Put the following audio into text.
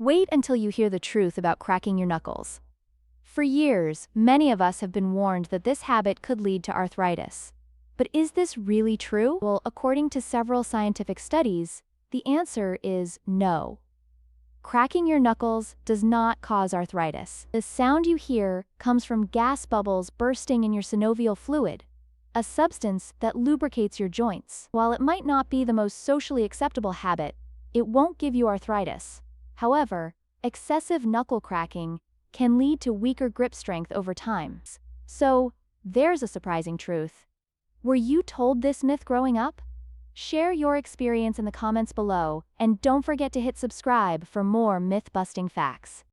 Wait until you hear the truth about cracking your knuckles. For years, many of us have been warned that this habit could lead to arthritis. But is this really true? Well, according to several scientific studies, the answer is no. Cracking your knuckles does not cause arthritis. The sound you hear comes from gas bubbles bursting in your synovial fluid, a substance that lubricates your joints. While it might not be the most socially acceptable habit, it won't give you arthritis. However, excessive knuckle cracking can lead to weaker grip strength over time. So, there's a surprising truth. Were you told this myth growing up? Share your experience in the comments below, and don't forget to hit subscribe for more myth-busting facts.